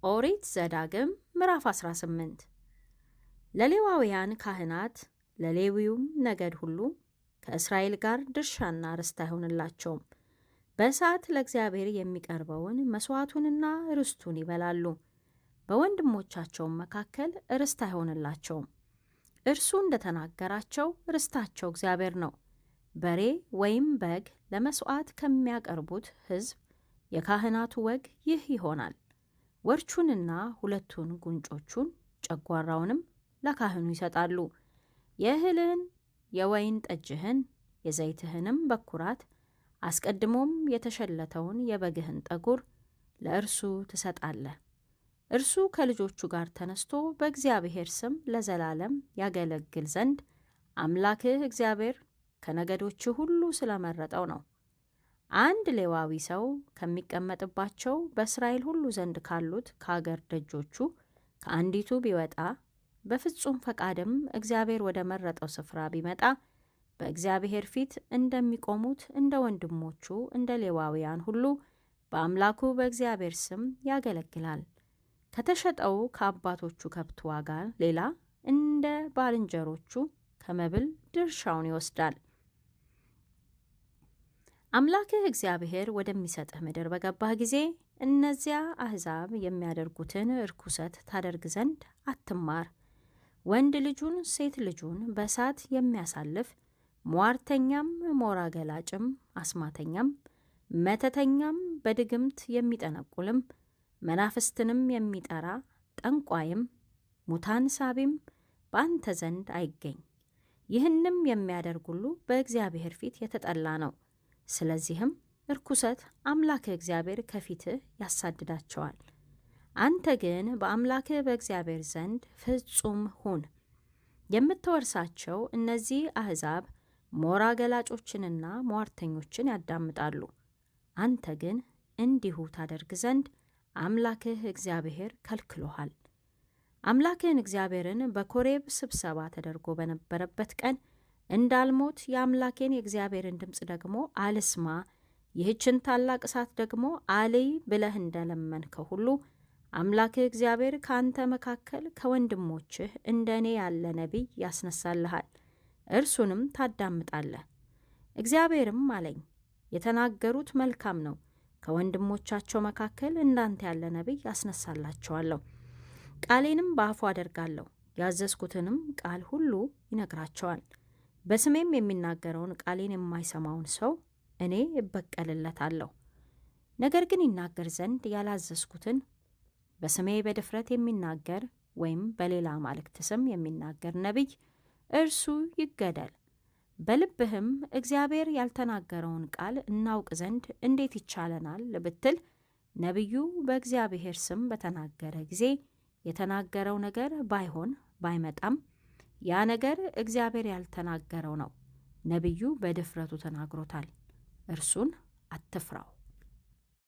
ኦሪት ዘዳግም ምዕራፍ 18 ለሌዋውያን ካህናት ለሌዊውም ነገድ ሁሉ ከእስራኤል ጋር ድርሻና ርስት አይሆንላቸውም። በእሳት ለእግዚአብሔር የሚቀርበውን መሥዋዕቱንና ርስቱን ይበላሉ። በወንድሞቻቸውም መካከል ርስት አይሆንላቸውም። እርሱ እንደተናገራቸው ርስታቸው እግዚአብሔር ነው። በሬ ወይም በግ ለመሥዋዕት ከሚያቀርቡት ሕዝብ የካህናቱ ወግ ይህ ይሆናል። ወርቹንና ሁለቱን ጉንጮቹን ጨጓራውንም ለካህኑ ይሰጣሉ። የእህልን የወይን ጠጅህን የዘይትህንም በኩራት አስቀድሞም የተሸለተውን የበግህን ጠጉር ለእርሱ ትሰጣለህ። እርሱ ከልጆቹ ጋር ተነስቶ በእግዚአብሔር ስም ለዘላለም ያገለግል ዘንድ አምላክህ እግዚአብሔር ከነገዶችህ ሁሉ ስለመረጠው ነው። አንድ ሌዋዊ ሰው ከሚቀመጥባቸው በእስራኤል ሁሉ ዘንድ ካሉት ከአገር ደጆቹ ከአንዲቱ ቢወጣ በፍጹም ፈቃድም እግዚአብሔር ወደ መረጠው ስፍራ ቢመጣ በእግዚአብሔር ፊት እንደሚቆሙት እንደ ወንድሞቹ እንደ ሌዋውያን ሁሉ በአምላኩ በእግዚአብሔር ስም ያገለግላል። ከተሸጠው ከአባቶቹ ከብት ዋጋ ሌላ እንደ ባልንጀሮቹ ከመብል ድርሻውን ይወስዳል። አምላክህ እግዚአብሔር ወደሚሰጥህ ምድር በገባህ ጊዜ እነዚያ አሕዛብ የሚያደርጉትን ርኩሰት ታደርግ ዘንድ አትማር። ወንድ ልጁን ሴት ልጁን በእሳት የሚያሳልፍ ሟርተኛም፣ ሞራ ገላጭም፣ አስማተኛም፣ መተተኛም፣ በድግምት የሚጠነቁልም፣ መናፍስትንም የሚጠራ ጠንቋይም፣ ሙታን ሳቢም በአንተ ዘንድ አይገኝ። ይህንም የሚያደርግ ሁሉ በእግዚአብሔር ፊት የተጠላ ነው። ስለዚህም ርኩሰት አምላክህ እግዚአብሔር ከፊትህ ያሳድዳቸዋል። አንተ ግን በአምላክህ በእግዚአብሔር ዘንድ ፍጹም ሁን። የምትወርሳቸው እነዚህ አሕዛብ ሞራ ገላጮችንና ሟርተኞችን ያዳምጣሉ። አንተ ግን እንዲሁ ታደርግ ዘንድ አምላክህ እግዚአብሔር ከልክሎሃል። አምላክህን እግዚአብሔርን በኮሬብ ስብሰባ ተደርጎ በነበረበት ቀን እንዳልሞት የአምላኬን የእግዚአብሔርን ድምፅ ደግሞ አልስማ፣ ይህችን ታላቅ እሳት ደግሞ አልይ ብለህ እንደለመንከው ሁሉ አምላክህ እግዚአብሔር ከአንተ መካከል ከወንድሞችህ እንደ እኔ ያለ ነቢይ ያስነሳልሃል፣ እርሱንም ታዳምጣለህ። እግዚአብሔርም አለኝ፣ የተናገሩት መልካም ነው። ከወንድሞቻቸው መካከል እንዳንተ ያለ ነቢይ ያስነሳላቸዋለሁ። ቃሌንም በአፉ አደርጋለሁ፣ ያዘዝኩትንም ቃል ሁሉ ይነግራቸዋል። በስሜም የሚናገረውን ቃሌን የማይሰማውን ሰው እኔ እበቀልለታለሁ። ነገር ግን ይናገር ዘንድ ያላዘዝኩትን በስሜ በድፍረት የሚናገር ወይም በሌላ አማልክት ስም የሚናገር ነቢይ እርሱ ይገደል። በልብህም እግዚአብሔር ያልተናገረውን ቃል እናውቅ ዘንድ እንዴት ይቻለናል ብትል ነቢዩ በእግዚአብሔር ስም በተናገረ ጊዜ የተናገረው ነገር ባይሆን ባይመጣም ያ ነገር እግዚአብሔር ያልተናገረው ነው። ነቢዩ በድፍረቱ ተናግሮታል። እርሱን አትፍራው።